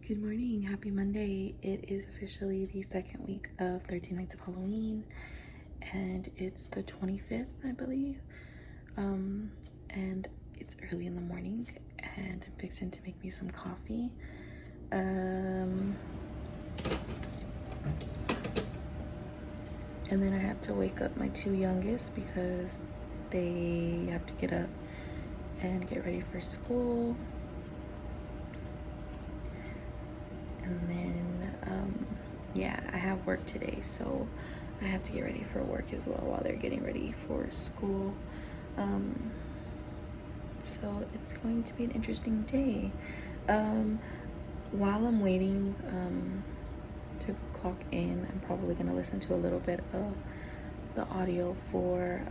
Good morning, happy Monday. It is officially the second week of 13 Nights of Halloween, and it's the 25th, I believe. And it's early in the morning, and I'm fixing to make me some coffee. And then I have to wake up my two youngest because they have to get up and get ready for school. And then, yeah, I have work today, so I have to get ready for work as well while they're getting ready for school. So it's going to be an interesting day. While I'm waiting to clock in, I'm probably going to listen to a little bit of the audio for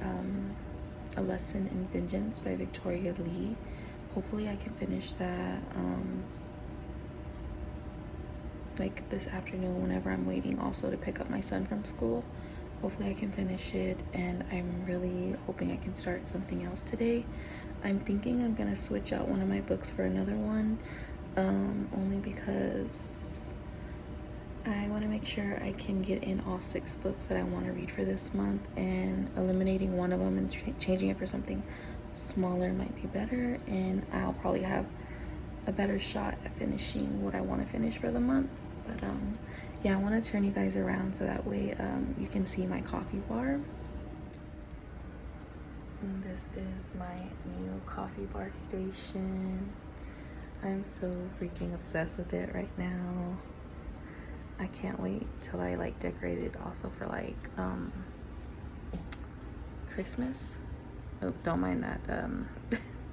A Lesson in Vengeance by Victoria Lee. Hopefully I can finish that like this afternoon whenever I'm waiting also to pick up my son from school. Hopefully I can finish it, and I'm really hoping I can start something else today. I'm thinking I'm gonna switch out one of my books for another one, only because I want to make sure I can get in all 6 books that I want to read for this month, and eliminating one of them and changing it for something smaller might be better, and I'll probably have a better shot at finishing what I want to finish for the month. But yeah, I want to turn you guys around so that way you can see my coffee bar. And this is my new coffee bar station. I'm so freaking obsessed with it right now. I can't wait till I like decorate it also for like Christmas. Oh, don't mind that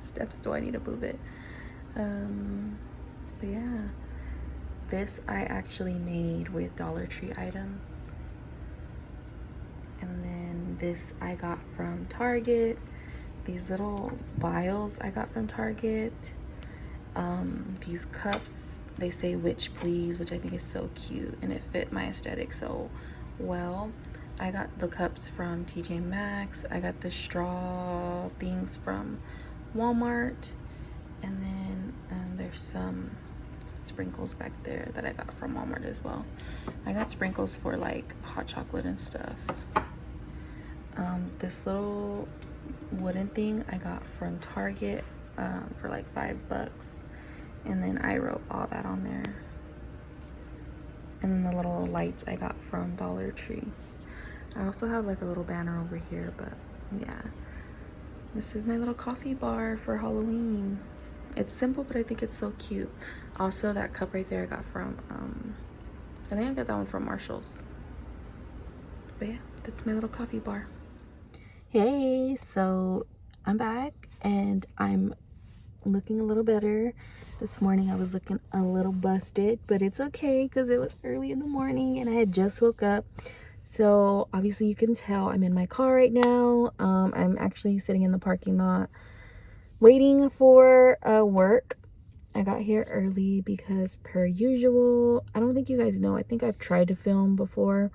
steps. Do I need to move it? But yeah, this I actually made with Dollar Tree items, and then this I got from Target. These little vials I got from Target. These cups, they say "Witch Please," which I think is so cute, and it fit my aesthetic so well. I got the cups from TJ Maxx. I got the straw things from Walmart. And then there's some sprinkles back there that I got from Walmart as well. I got sprinkles for like hot chocolate and stuff. This little wooden thing I got from Target for like $5. And then I wrote all that on there. And then the little lights I got from Dollar Tree. I also have like a little banner over here, but yeah. This is my little coffee bar for Halloween. It's simple, but I think it's so cute. Also, that cup right there I got from, I think I got that one from Marshall's. But yeah, that's my little coffee bar. Hey, so I'm back and I'm looking a little better. This morning I was looking a little busted, but it's okay because it was early in the morning and I had just woke up. So obviously you can tell I'm in my car right now. I'm actually sitting in the parking lot waiting for work. I got here early because per usual, I don't think you guys know, I think I've tried to film before,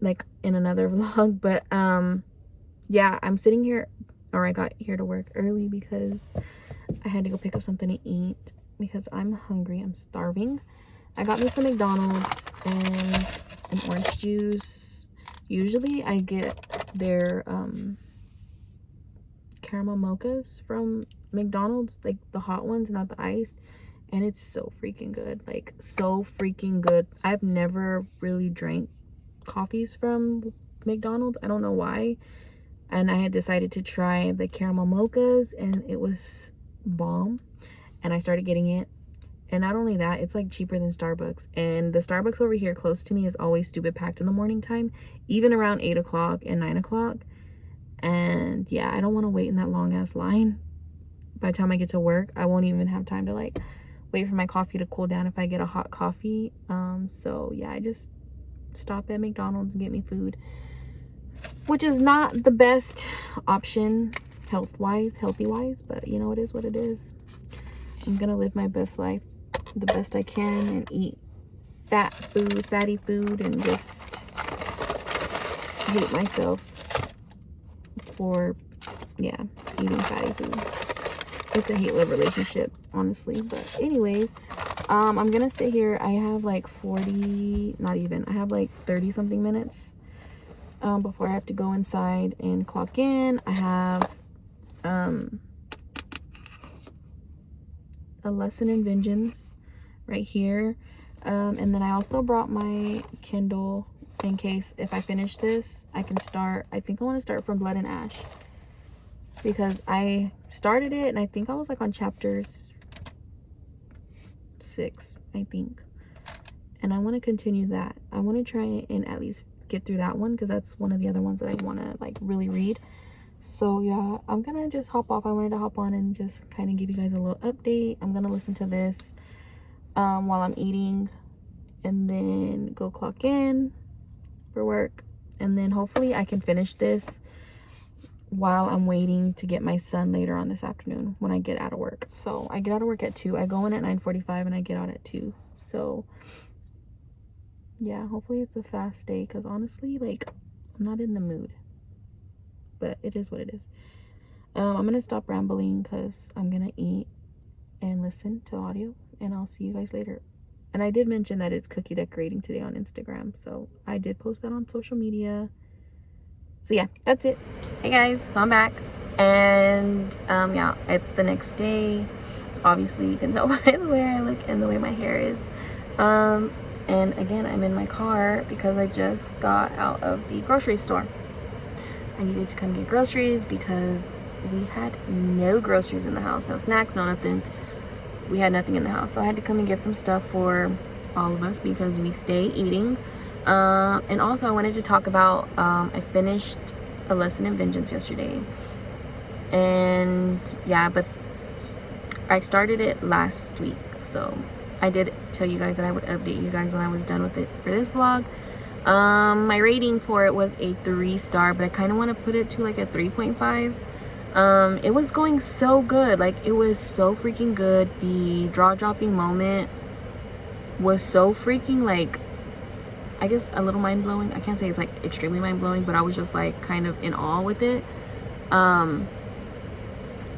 like in another vlog, but yeah, I'm sitting here, or I got here to work early because I had to go pick up something to eat because I'm hungry. I'm starving. I got me some McDonald's and an orange juice. Usually I get their caramel mochas from McDonald's, like the hot ones, not the iced, and it's so freaking good, like so freaking good. I've never really drank coffees from McDonald's, I don't know why, and I had decided to try the caramel mochas and it was bomb, and I started getting it. And not only that, it's like cheaper than Starbucks, and the Starbucks over here close to me is always stupid packed in the morning time, even around 8 o'clock and 9 o'clock. And yeah, I don't want to wait in that long ass line. By the time I get to work, I won't even have time to like wait for my coffee to cool down if I get a hot coffee. So yeah, I just stop at McDonald's and get me food, which is not the best option healthy wise, but you know, it is what it is. I'm gonna live my best life the best I can and eat fatty food, and just hate myself for, yeah, eating fatty food. it's a hate-love relationship, honestly. But anyways, I'm gonna sit here. I have like 40, not even, I have like 30 something minutes before I have to go inside and clock in. I have a lesson in vengeance right here, and then I also brought my Kindle in case if I finish this I can start. I think I want to start from Blood and Ash because I started it and I think I was like on chapters 6, I think, and I want to continue that. I want to try and at least get through that one because that's one of the other ones that I want to like really read. So yeah, I'm gonna just hop off. I wanted to hop on and just kind of give you guys a little update. I'm gonna listen to this while I'm eating and then go clock in for work, and then hopefully I can finish this while I'm waiting to get my son later on this afternoon when I get out of work. So I get out of work at 2. I go in at 9:45 and I get out at 2. So yeah, hopefully it's a fast day because honestly, like, I'm not in the mood. But it is what it is. I'm gonna stop rambling because I'm gonna eat and listen to audio, and I'll see you guys later. And I did mention that it's cookie decorating today on Instagram, so I did post that on social media. So yeah, that's it. Hey guys, so I'm back, and yeah, it's the next day. Obviously you can tell by the way I look and the way my hair is. And again, I'm in my car because I just got out of the grocery store. I needed to come get groceries because we had no groceries in the house. No snacks, no nothing. We had nothing in the house. So I had to come and get some stuff for all of us because we stay eating. And also I wanted to talk about, I finished A Lesson in Vengeance yesterday. And yeah, but I started it last week. So I did tell you guys that I would update you guys when I was done with it for this vlog. My rating for it was a 3-star, but I kind of want to put it to like a 3.5. It was going so good. Like, it was so freaking good. The jaw-dropping moment was so freaking, like, I guess a little mind-blowing. I can't say it's like extremely mind-blowing, but I was just like kind of in awe with it.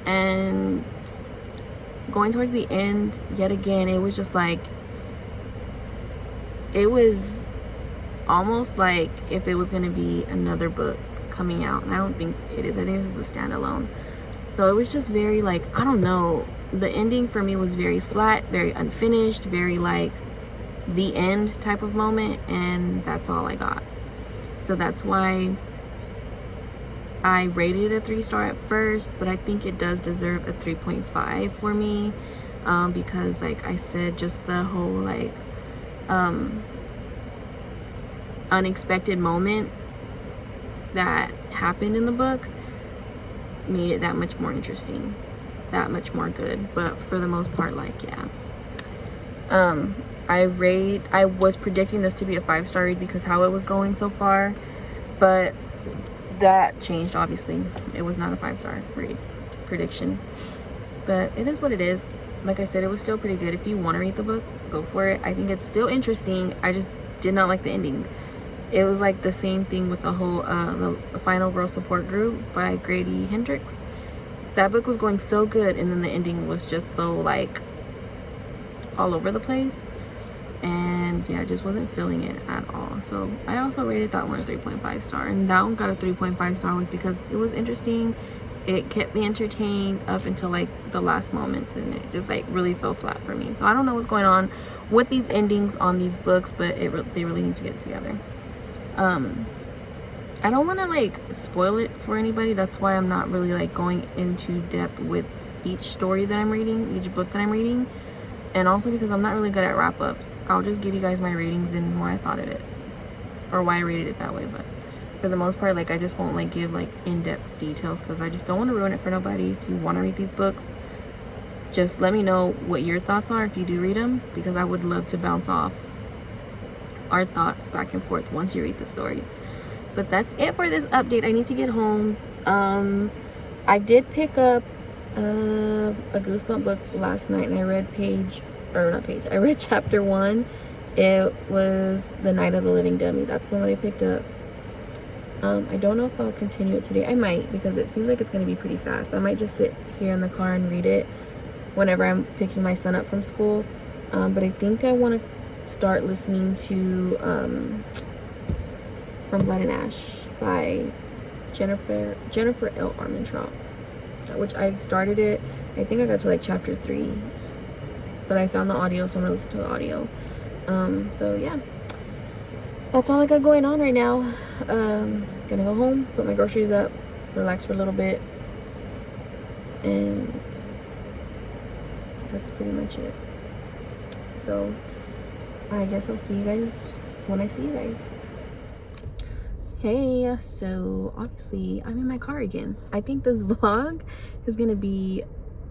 And going towards the end, yet again, it was just like, it was almost like if it was going to be another book coming out, and I don't think it is. I think this is a standalone. So it was just very, like, I don't know, the ending for me was very flat, very unfinished, very like the end type of moment, and that's all I got. So that's why I rated it a 3-star at first, but I think it does deserve a 3.5 for me, because like I said, just the whole like unexpected moment that happened in the book made it that much more interesting, that much more good. But for the most part, like, yeah, I was predicting this to be a 5-star read because how it was going so far, but that changed. Obviously it was not a 5-star read prediction, but it is what it is. Like I said, it was still pretty good. If you want to read the book, go for it. I think it's still interesting. I just did not like the ending. It was like the same thing with the whole the Final Girl Support Group by Grady Hendrix. That book was going so good, and then the ending was just so like all over the place, and yeah, I just wasn't feeling it at all. So I also rated that one a 3.5 star, and that one got a 3.5 star was because it was interesting. It kept me entertained up until like the last moments, and it just like really fell flat for me. So I don't know what's going on with these endings on these books, but they really need to get it together. I don't want to like spoil it for anybody. That's why I'm not really like going into depth with each story that I'm reading, each book that I'm reading, and also because I'm not really good at wrap-ups. I'll just give you guys my ratings and why I thought of it, or why I rated it that way. But for the most part, like, I just won't like give like in-depth details because I just don't want to ruin it for nobody. If you want to read these books, just let me know what your thoughts are if you do read them, because I would love to bounce off our thoughts back and forth once you read the stories. But that's it for this update. I need to get home. I did pick up a Goosebump book last night, and I read I read chapter 1. It was The Night of the Living Dummy. That's the one that I picked up. I don't know if I'll continue it today. I might, because it seems like it's going to be pretty fast. I might just sit here in the car and read it whenever I'm picking my son up from school. But I think I want to start listening to From Blood and Ash by Jennifer L. Armentrout, which I started it. I think I got to like chapter 3, but I found the audio, so I'm gonna listen to the audio. So yeah, that's all I got going on right now. Gonna go home, put my groceries up, relax for a little bit, and that's pretty much it. So I guess I'll see you guys when I see you guys. Hey, so obviously I'm in my car again. I think this vlog is gonna be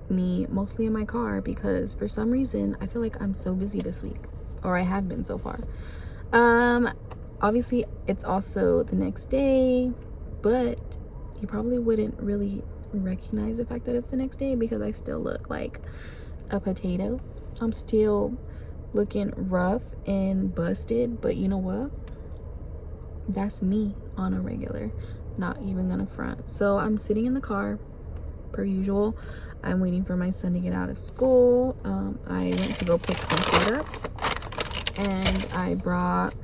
me mostly in my car because for some reason I feel like I'm so busy this week, or I have been so far. Obviously it's also the next day, but you probably wouldn't really recognize the fact that it's the next day because I still look like a potato. I'm still looking rough and busted, but you know what? That's me on a regular, not even gonna front. So I'm sitting in the car per usual. I'm waiting for my son to get out of school. I went to go pick some food up, and I brought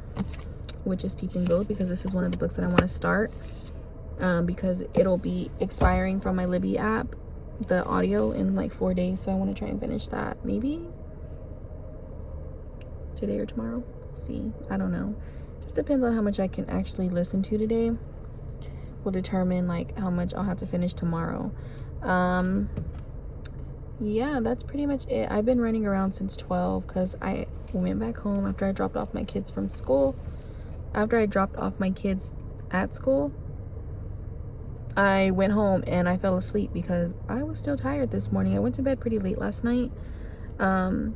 Which is Steeped in Gold because this is one of the books that I want to start, because it'll be expiring from my Libby app, the audio, in like 4 days. So I want to try and finish that maybe today or tomorrow. See, I don't know, just depends on how much I can actually listen to today will determine like how much I'll have to finish tomorrow. Yeah, that's pretty much it. I've been running around since 12 because I went back home after I dropped off my kids from school. After I dropped off my kids at school, I went home and I fell asleep because I was still tired this morning. I went to bed pretty late last night. I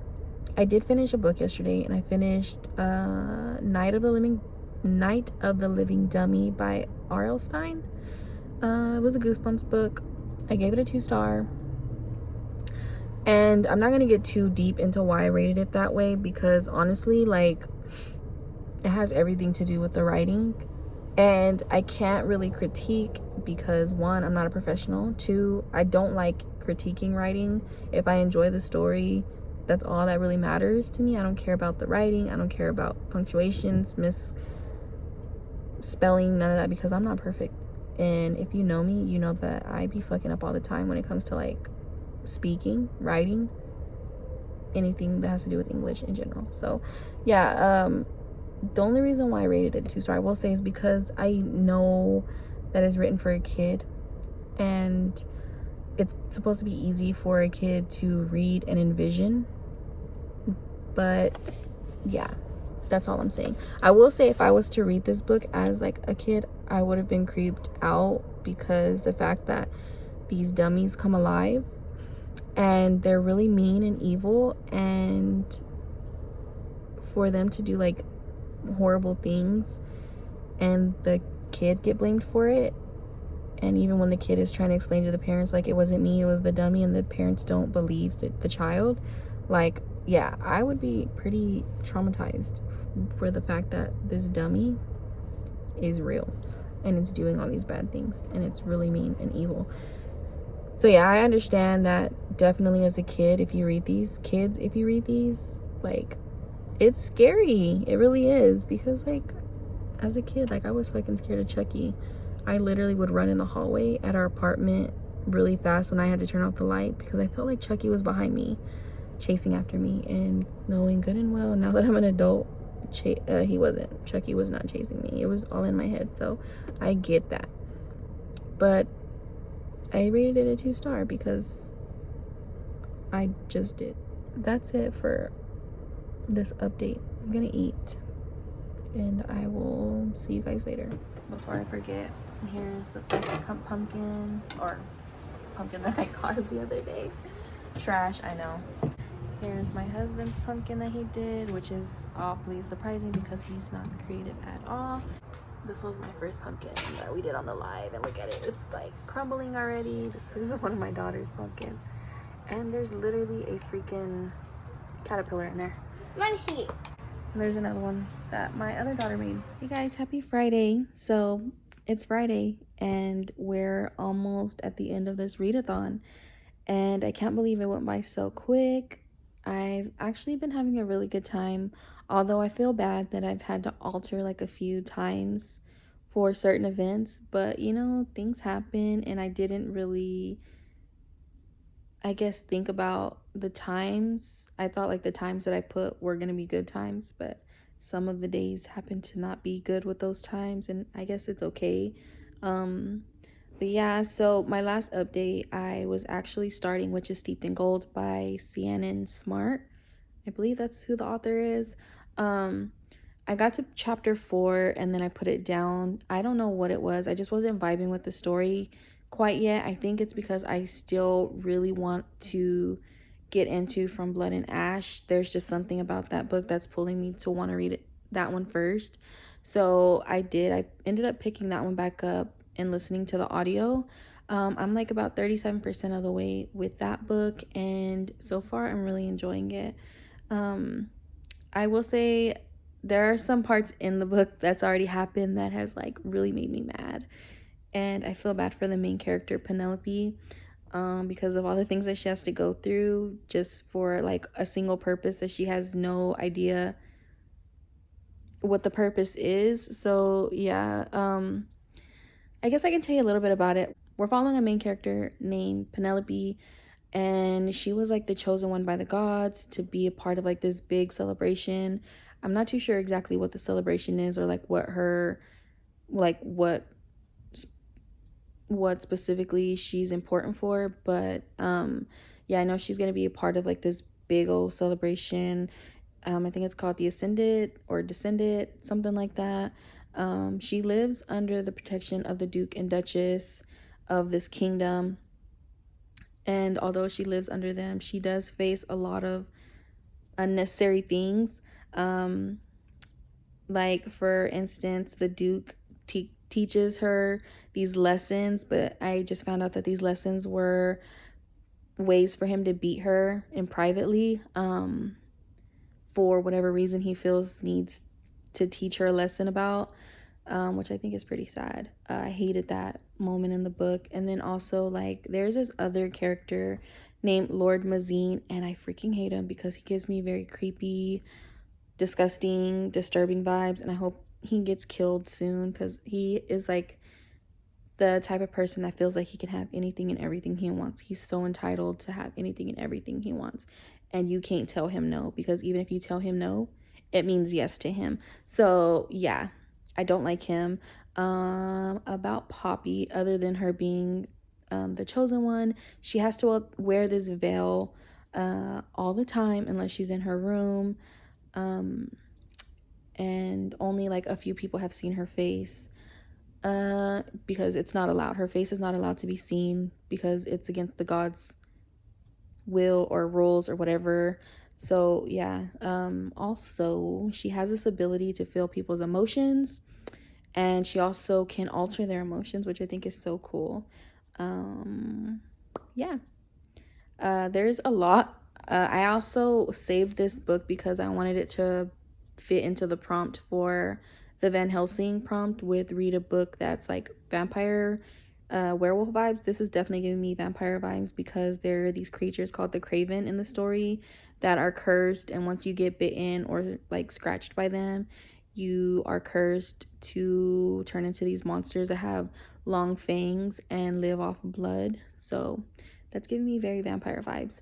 did finish a book yesterday, and I finished Night of the Living Dummy by R.L. Stine. It was a Goosebumps book. I gave it a 2-star. And I'm not going to get too deep into why I rated it that way because honestly, like, it has everything to do with the writing. And I can't really critique because 1, I'm not a professional. 2, I don't like critiquing writing. If I enjoy the story, that's all that really matters to me. I don't care about the writing. I don't care about punctuations, misspelling, none of that, because I'm not perfect. And if you know me, you know that I be fucking up all the time when it comes to like speaking, writing, anything that has to do with English in general. So yeah, the only reason why I rated it 2-star, I will say, is because I know that it's written for a kid, and it's supposed to be easy for a kid to read and envision. But yeah, that's all I'm saying. I will say, if I was to read this book as like a kid, I would have been creeped out because the fact that these dummies come alive and they're really mean and evil, and for them to do like horrible things and the kid get blamed for it, and even when the kid is trying to explain to the parents like it wasn't me, it was the dummy, and the parents don't believe the child, like, yeah, I would be pretty traumatized for the fact that this dummy is real and it's doing all these bad things and it's really mean and evil. So yeah, I understand that definitely as a kid, if you read these, like, it's scary. It really is, because like as a kid, like, I was fucking scared of Chucky. I literally would run in the hallway at our apartment really fast when I had to turn off the light because I felt like Chucky was behind me, chasing after me, and knowing good and well now that I'm an adult, he wasn't. Chucky was not chasing me. It was all in my head. So I get that. But I rated it a 2-star because I just did. That's it for this update. I'm gonna eat and I will see you guys later. Before I forget, here's the first pumpkin, or pumpkin that I carved the other day. Trash, I know. Here's my husband's pumpkin that he did, which is awfully surprising because he's not creative at all. This was my first pumpkin that we did on the live, and look at it, it's like crumbling already. This is one of my daughter's pumpkins, and there's literally a freaking caterpillar in there. Let me see. And there's another one that my other daughter made. Hey guys, happy Friday. So It's Friday and we're almost at the end of this readathon, and I can't believe it went by so quick. I've actually been having a really good time, although I feel bad that I've had to alter like a few times for certain events, but things happen and I didn't really, I guess, think about the times. I thought like the times that I put were going to be good times, but some of the days happen to not be good with those times, and I guess it's okay. Um, but yeah, so my last update, I was actually starting Which is Steeped in Gold by Cianon Smart. I believe that's who the author is. Um, I got to chapter 4 and then I put it down. I don't know what it was. I just wasn't vibing with the story quite yet. I think it's because I still really want to get into From Blood and Ash. There's just something about that book that's pulling me to want to read that one first. So I did. I ended up picking that one back up and listening to the audio. I'm like about 37% of the way with that book, and so far I'm really enjoying it. I will say there are some parts in the book that's already happened that has like really made me mad, and I feel bad for the main character Penelope, because of all the things that she has to go through just for like a single purpose that she has no idea what the purpose is. So yeah, I guess I can tell you a little bit about it. We're following a main character named Penelope, and she was like the chosen one by the gods to be a part of like this big celebration. I'm not too sure exactly what the celebration is, or like what her, like what specifically she's important for, but yeah, I know she's going to be a part of like this big old celebration. I think it's called the Ascended or Descended, something like that. She lives under the protection of the Duke and Duchess of this kingdom, and although she lives under them, she does face a lot of unnecessary things. Um, like, for instance, the Duke teaches her these lessons, but I just found out that these lessons were ways for him to beat her in privately, for whatever reason he feels needs to teach her a lesson about, which I think is pretty sad. I hated that moment in the book. And then also, like, there's this other character named Lord Mazine, and I freaking hate him because he gives me very creepy, disgusting, disturbing vibes, and I hope he gets killed soon because he is like the type of person that feels like he can have anything and everything he wants. He's so entitled to have anything and everything he wants, and you can't tell him no, because even if you tell him no, it means yes to him. So yeah, I don't like him. About Poppy, other than her being the chosen one, she has to wear this veil all the time unless she's in her room, and only like a few people have seen her face, because it's not allowed. Her face is not allowed to be seen because it's against the gods' will or rules or whatever. So yeah, also she has this ability to feel people's emotions, and she also can alter their emotions, which I think is so cool. Yeah, there's a lot. I also saved this book because I wanted it to fit into the prompt for the Van Helsing prompt with read a book that's like vampire, werewolf vibes. This is definitely giving me vampire vibes because there are these creatures called the Craven in the story that are cursed, and once you get bitten or like scratched by them, you are cursed to turn into these monsters that have long fangs and live off of blood. So that's giving me very vampire vibes.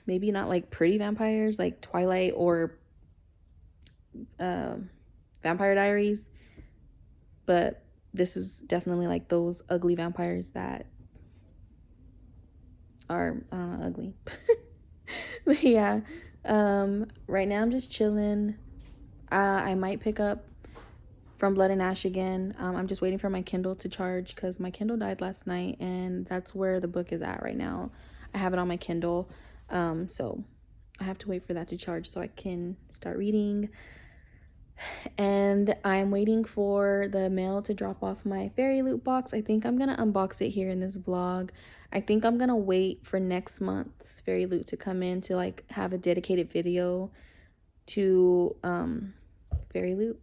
Maybe not like pretty vampires like Twilight or uh, Vampire Diaries, but this is definitely like those ugly vampires that are, I don't know, ugly. But yeah, right now I'm just chilling. I might pick up From Blood and Ash again. I'm just waiting for my Kindle to charge because my Kindle died last night, and that's where the book is at right now. I have it on my Kindle, so I have to wait for that to charge so I can start reading. And I'm waiting for the mail to drop off my fairy loot box. I think I'm gonna unbox it here in this vlog. I think I'm gonna wait for next month's fairy loot to come in to like have a dedicated video to fairy loot.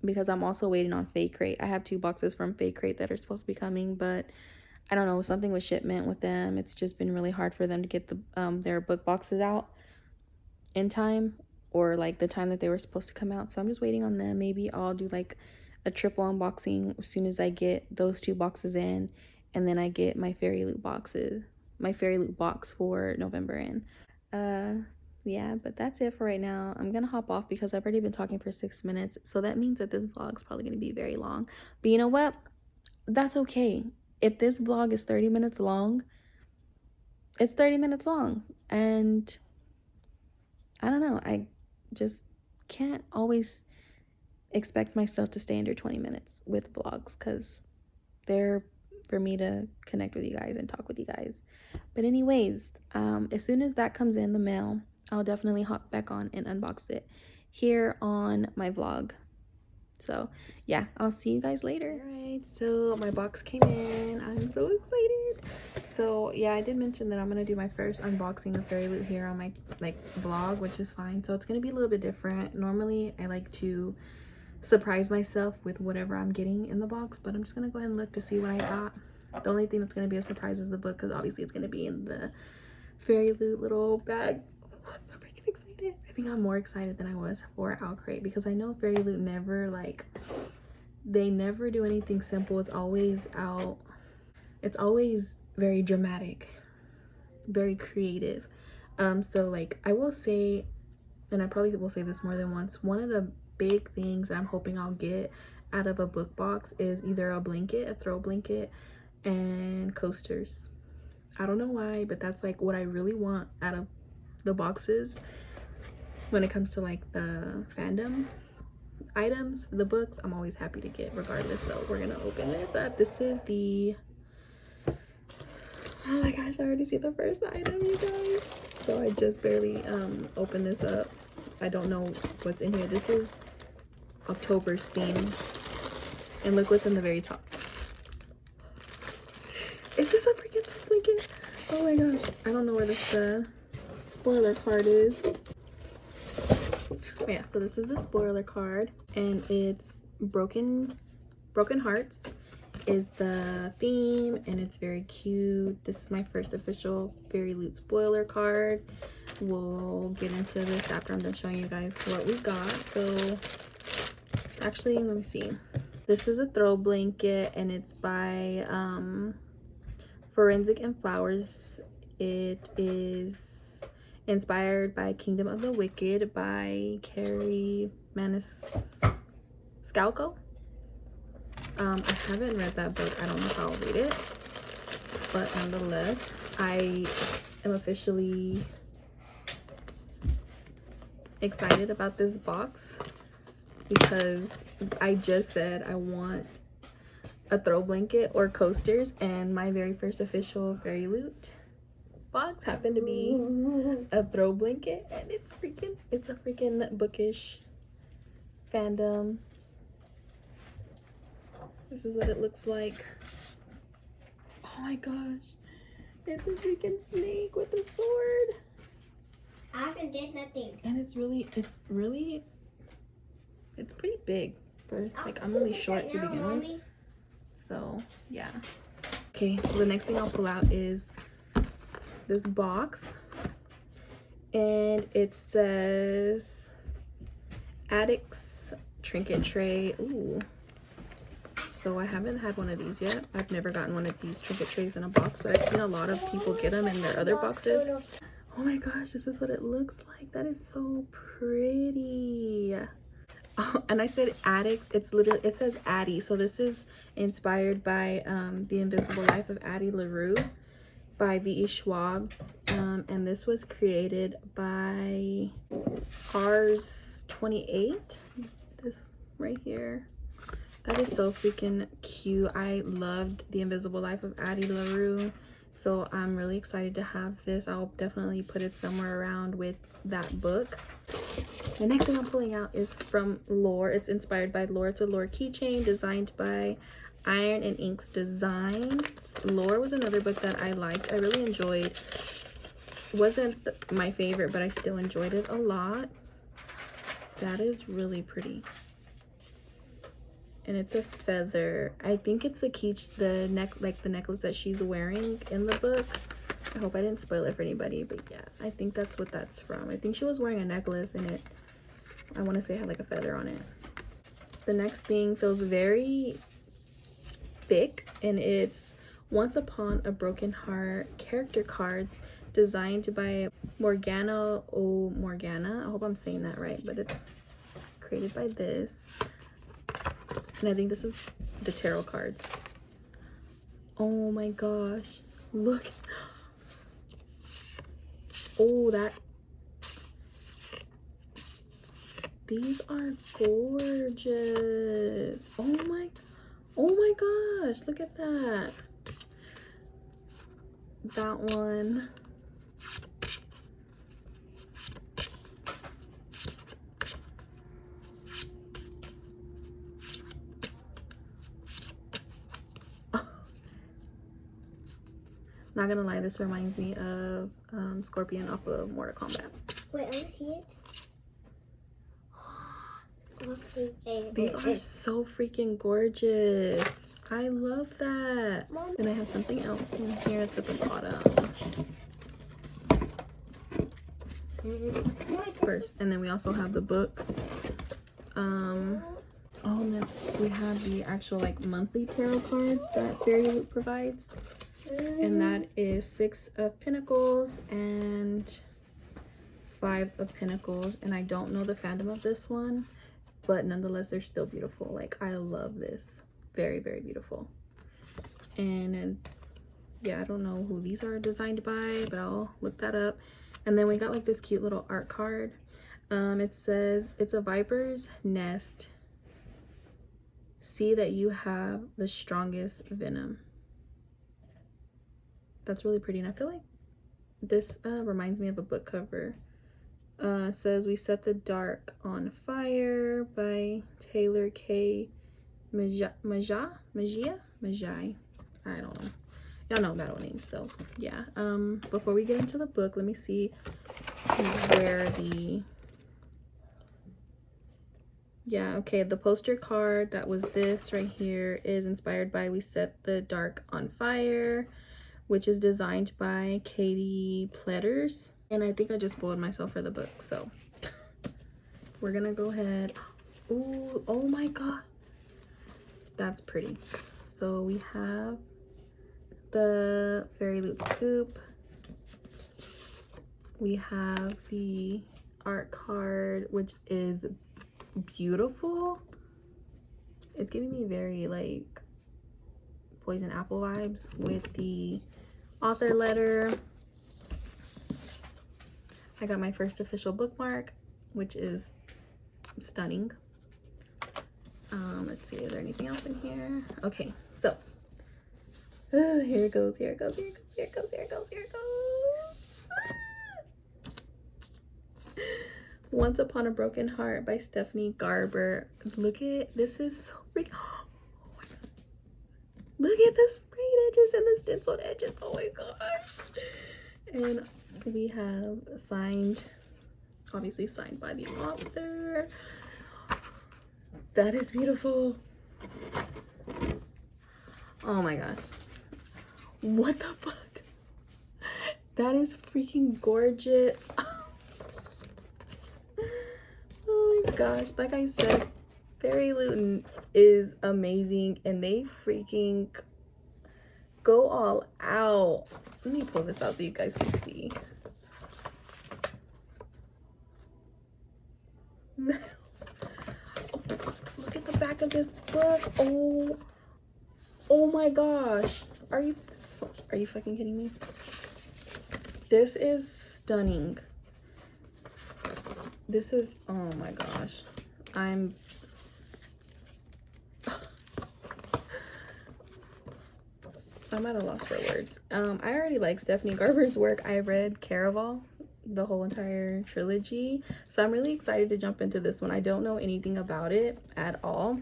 because I'm also waiting on Fake Crate. I have 2 boxes from Fake Crate that are supposed to be coming, but I don't know, something with shipment with them. It's just been really hard for them to get the their book boxes out in time, or like the time that they were supposed to come out. So I'm just waiting on them. Maybe I'll do like a triple unboxing as soon as I get those 2 boxes in, and then I get my Fairy Loot boxes, my Fairy Loot box for November in. Yeah, but that's it for right now. I'm gonna hop off because I've already been talking for 6 minutes, so that means that this vlog's probably gonna be very long. But you know what? That's okay. If this vlog is 30 minutes long, it's 30 minutes long. And I don't know, I just can't always expect myself to stay under 20 minutes with vlogs, because they're for me to connect with you guys and talk with you guys. But anyways, as soon as that comes in the mail, I'll definitely hop back on and unbox it here on my vlog. So yeah, I'll see you guys later. All right, so my box came in. I'm so excited. So yeah, I did mention that I'm gonna do my first unboxing of Fairy Loot here on my vlog, which is fine. So it's gonna be a little bit different. Normally I like to surprise myself with whatever I'm getting in the box, but I'm just gonna go ahead and look to see what I got. The only thing that's gonna be a surprise is the book, because obviously it's gonna be in the Fairy Loot little bag. I'm so freaking excited. I think I'm more excited than I was for Owl Crate, because I know Fairy Loot never, like, they never do anything simple. It's always very dramatic, very creative. So like I will say, and I probably will say this more than once, one of the big things that I'm hoping I'll get out of a book box is either a blanket, a throw blanket, and coasters. I don't know why, but that's like what I really want out of the boxes when it comes to like the fandom items. The books I'm always happy to get regardless. So we're gonna open this up. This is the, oh my gosh, I already see the first item, you guys. So I just barely opened this up. I don't know what's in here. This is October's theme, and look what's in the very top. Is this a freaking blanket? Oh my gosh, I don't know where the spoiler card is. Oh yeah, so this is the spoiler card, and it's broken hearts is the theme, and it's very cute. This is my first official Fairy Loot spoiler card. We'll get into this after I'm done showing you guys what we got. So actually, let me see. This is a throw blanket, and it's by Forensic and Flowers. It is inspired by Kingdom of the Wicked by Carrie Maniscalco. I haven't read that book. I don't know if I'll read it, but nonetheless, I am officially excited about this box, because I just said I want a throw blanket or coasters, and my very first official Fairy Loot box happened to be a throw blanket, and it's a freaking bookish fandom. This is what it looks like. Oh my gosh, it's a freaking snake with a sword. I haven't did nothing. And it's pretty big for, like, I'm really short to begin with. So yeah. Okay, so the next thing I'll pull out is this box, and it says Addicts Trinket Tray. Ooh. So I haven't had one of these yet. I've never gotten one of these trinket trays in a box, but I've seen a lot of people get them in their other boxes. Oh my gosh, this is what it looks like. That is so pretty. Oh, and I said Addicts. It's literally, it says Addie. So this is inspired by The Invisible Life of Addie LaRue by V.E. Schwab's. And this was created by Rs28. This right here. That is so freaking cute. I loved The Invisible Life of Addie LaRue, so I'm really excited to have this. I'll definitely put it somewhere around with that book. The next thing I'm pulling out is from Lore. It's inspired by Lore. It's a Lore keychain designed by Iron and Ink's Designs. Lore was another book that I liked. I really enjoyed. Wasn't my favorite, but I still enjoyed it a lot. That is really pretty. and it's a feather. I think it's the necklace that she's wearing in the book. I hope I didn't spoil it for anybody, but yeah, I think that's what that's from. I think she was wearing a necklace and it, I want to say, had like a feather on it. The next thing feels very thick, and it's Once Upon a Broken Heart character cards designed by Morgana Morgana. I hope I'm saying that right, but it's created by this. And I think this is the tarot cards. Oh my gosh. Look. Oh, these are gorgeous. Oh my gosh. Look at that. That one. Not gonna lie, this reminds me of Scorpion off of Mortal Kombat. Wait, I want to see it. These are so freaking gorgeous. I love that. Mom. And I have something else in here. It's at the bottom. First, and then we also have the book. Oh, and then we have the actual like monthly tarot cards that Fairy Loot provides. And that is 6 of Pentacles and 5 of Pentacles. And I don't know the fandom of this one, but nonetheless, they're still beautiful. Like, I love this. Very, very beautiful. And yeah, I don't know who these are designed by, but I'll look that up. And then we got like this cute little art card. It says, it's a viper's nest. See that you have the strongest venom. That's really pretty, and I feel like this reminds me of a book cover. Says We Set the Dark on Fire by Taylor K. Majai. I don't know. Y'all know battle names, so yeah. Before we get into the book, let me see where the the poster card that was this right here is inspired by We Set the Dark on Fire, which is designed by Katie Pletters. And I think I just spoiled myself for the book, so we're gonna go ahead. Ooh, oh my god, that's pretty. So we have the Fairy Loot scoop. We have the art card, which is beautiful. It's giving me very like Poison Apple vibes with the author letter. I got my first official bookmark, which is stunning. Let's see, is there anything else in here? Okay, so here it goes. Once Upon a Broken Heart by Stephanie Garber. Look at this, is so freaking, oh my god. Look at the sprayed edges and the stenciled edges. Oh my gosh. And we have obviously signed by the author. That is beautiful. Oh my gosh. What the fuck? That is freaking gorgeous. Oh my gosh. Like I said, Fairy Loot is amazing, and they freaking go all out. Let me pull this out so you guys can see. Look at the back of this book. Oh my gosh. Are you fucking kidding me? This is stunning. This is, oh my gosh. I'm at a loss for words. I already like Stephanie Garber's work. I read Caraval, the whole entire trilogy, so I'm really excited to jump into this one. I don't know anything about it at all.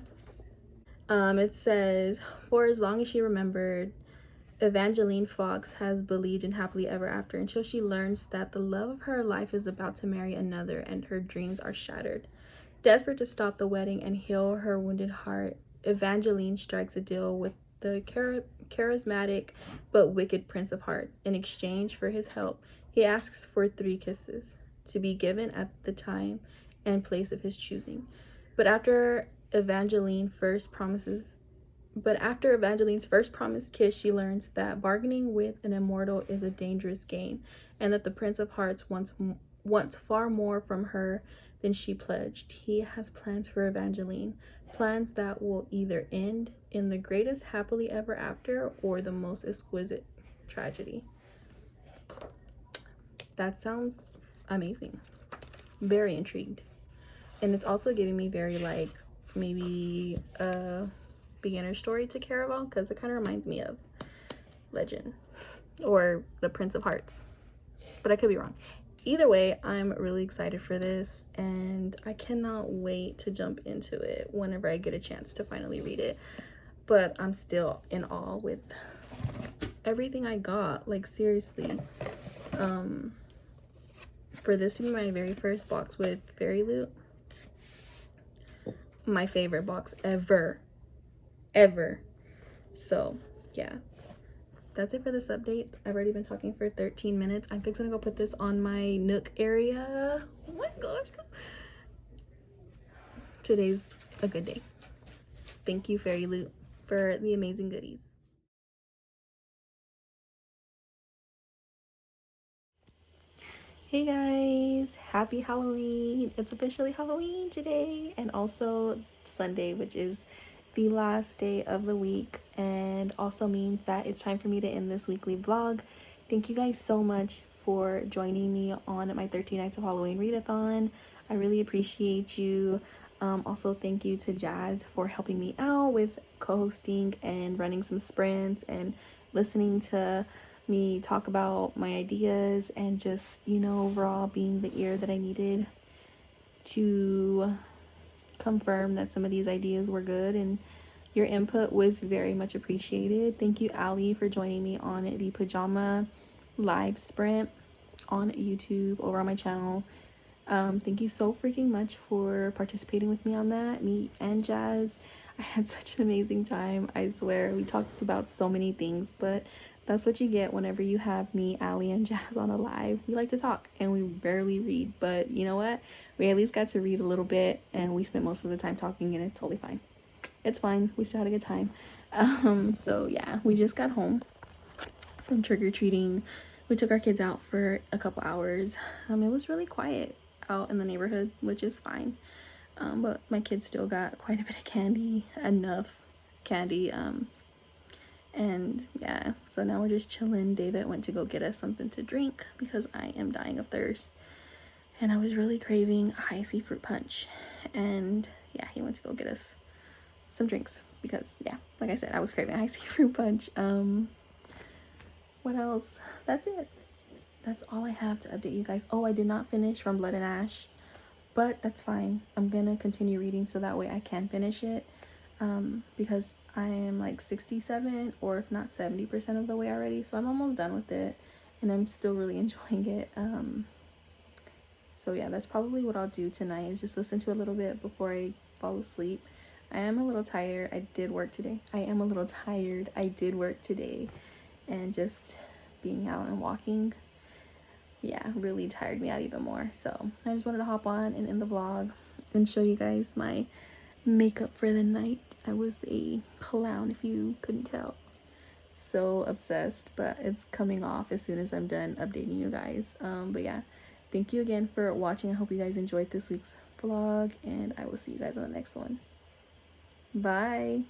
It says, for as long as she remembered, Evangeline Fox has believed in happily ever after until she learns that the love of her life is about to marry another and her dreams are shattered. Desperate to stop the wedding and heal her wounded heart, Evangeline strikes a deal with the charismatic but wicked Prince of Hearts. In exchange for his help, he asks for 3 kisses to be given at the time and place of his choosing. But after Evangeline's first promised kiss, she learns that bargaining with an immortal is a dangerous game, and that the Prince of Hearts wants far more from her than she pledged. He has plans for Evangeline, plans that will either end in the greatest happily ever after or the most exquisite tragedy. That sounds amazing. Very intrigued. And it's also giving me very, like, maybe a beginner story to Caraval, because it kind of reminds me of Legend or the Prince of Hearts, but I could be wrong. Either way, I'm really excited for this, and I cannot wait to jump into it whenever I get a chance to finally read it. But I'm still in awe with everything I got, like, seriously. For this to be my very first box with Fairy Loot, my favorite box ever. So yeah, that's it for this update. I've already been talking for 13 minutes. I'm fixing to go put this on my Nook area. Oh my gosh, today's a good day. Thank you, Fairy Loot, for the amazing goodies. Hey guys, happy Halloween. It's officially Halloween today, and also Sunday, which is the last day of the week, and also means that it's time for me to end this weekly vlog. Thank you guys so much for joining me on my 13 Nights of Halloween readathon. I really appreciate you. Also, thank you to Jazz for helping me out with co-hosting and running some sprints and listening to me talk about my ideas, and just, you know, overall being the ear that I needed to confirm that some of these ideas were good, and your input was very much appreciated. Thank you, Allie, for joining me on the pajama live sprint on YouTube over on my channel. Thank you so freaking much for participating with me on that, me and Jazz. I had such an amazing time. I swear, we talked about so many things, but that's what you get whenever you have me, Allie, and Jazz on a live. We like to talk and we barely read, but you know what? We at least got to read a little bit, and we spent most of the time talking, and it's totally fine. It's fine. We still had a good time. So yeah, we just got home from trick-or-treating. We took our kids out for a couple hours. It was really quiet out in the neighborhood, which is fine. But my kids still got quite a bit of candy, enough candy. And yeah, so now we're just chilling. David went to go get us something to drink because I am dying of thirst, and I was really craving a high C fruit punch. And yeah, he went to go get us some drinks because, yeah, like I said, I was craving a high C fruit punch. What else? That's it. That's all I have to update you guys. Oh, I did not finish From Blood and Ash, but that's fine. I'm gonna continue reading so that way I can finish it, because I am like 67 or if not 70% of the way already, so I'm almost done with it, and I'm still really enjoying it. So yeah, that's probably what I'll do tonight, is just listen to a little bit before I fall asleep. I am a little tired. I did work today. I did work today, and just being out and walking, yeah, really tired me out even more. So I just wanted to hop on and end the vlog and show you guys my makeup for the night. I was a clown, if you couldn't tell. So obsessed, but it's coming off as soon as I'm done updating you guys. But yeah, thank you again for watching. I hope you guys enjoyed this week's vlog, and I will see you guys on the next one. Bye.